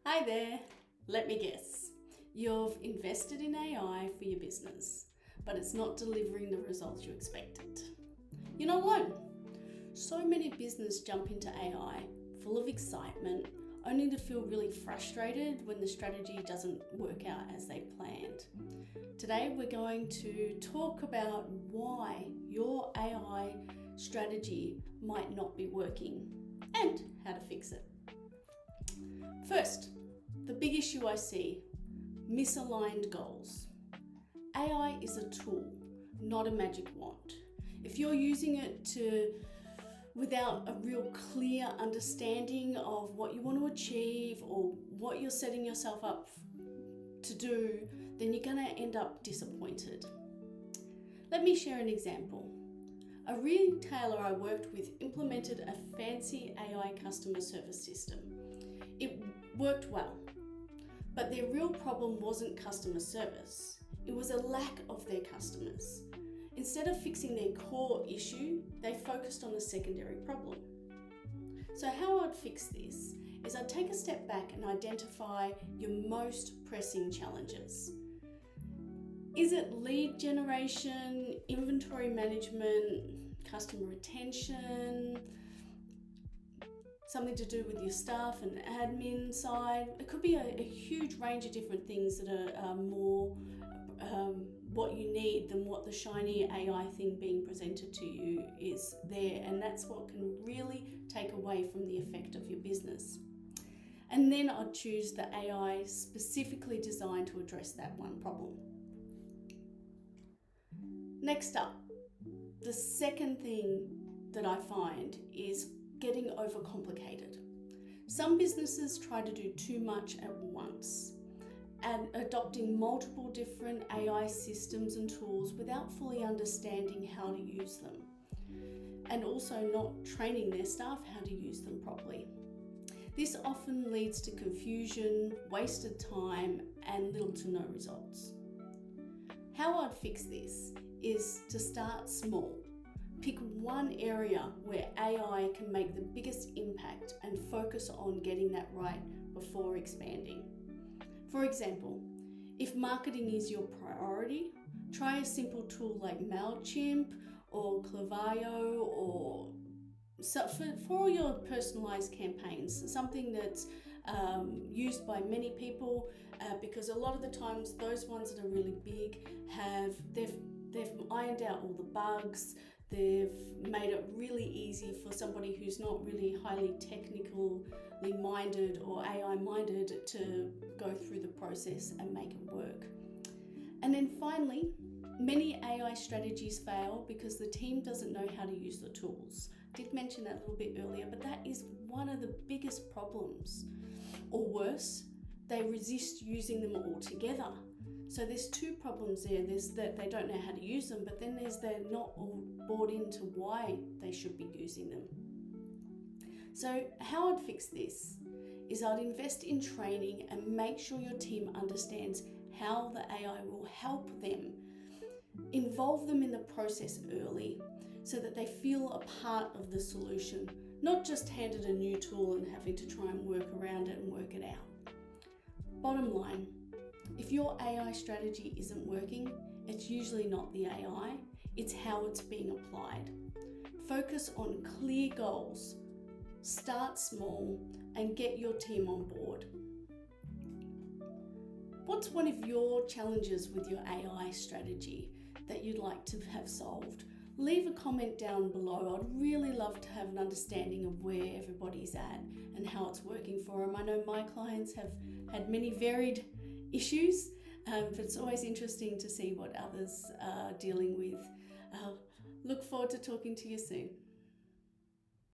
Hi there. Let me guess. You've invested in AI for your business, but it's not delivering the results you expected. You're not alone. So many businesses jump into AI full of excitement, only to feel really frustrated when the strategy doesn't work out as they planned. Today we're going to talk about why your AI strategy might not be working and how to fix it. First, the big issue I see, misaligned goals. AI is a tool, not a magic wand. If you're using it without a real clear understanding of what you want to achieve or what you're setting yourself up to do, then you're going to end up disappointed. Let me share an example. A retailer I worked with implemented a fancy AI customer service system. It worked well, but their real problem wasn't customer service. It was a lack of their customers. Instead of fixing their core issue, they focused on the secondary problem. So how I'd fix this is I'd take a step back and identify your most pressing challenges. Is it lead generation, inventory management, customer retention, something to do with your staff and admin side? It could be a huge range of different things that are more what you need than what the shiny AI thing being presented to you is there, and that's what can really take away from the effect of your business. And then I'd choose the AI specifically designed to address that one problem. Next up, the second thing that I find is getting overcomplicated. Some businesses try to do too much at once and adopting multiple different AI systems and tools without fully understanding how to use them, and also not training their staff how to use them properly. This often leads to confusion, wasted time, and little to no results. How I'd fix this is to start small. Pick one area where AI can make the biggest impact and focus on getting that right before expanding. For example, if marketing is your priority, try a simple tool like MailChimp or Klaviyo or for all your personalized campaigns, something that's used by many people because a lot of the times those ones that are really big they've ironed out all the bugs. They've made it really easy for somebody who's not really highly technically minded or AI minded to go through the process and make it work. And then finally, many AI strategies fail because the team doesn't know how to use the tools. I did mention that a little bit earlier, but that is one of the biggest problems. Or worse, they resist using them altogether. So there's two problems there. There's that they don't know how to use them, but then there's they're not all bought into why they should be using them. So how I'd fix this is I'd invest in training and make sure your team understands how the AI will help them. Involve them in the process early so that they feel a part of the solution, not just handed a new tool and having to try and work around it and work it out. Bottom line, if your AI strategy isn't working, it's usually not the AI, it's how it's being applied. Focus on clear goals, start small, and get your team on board. What's one of your challenges with your AI strategy that you'd like to have solved? Leave a comment down below. I'd really love to have an understanding of where everybody's at and how it's working for them. I know my clients have had many varied issues, but it's always interesting to see what others are dealing with. Look forward to talking to you soon.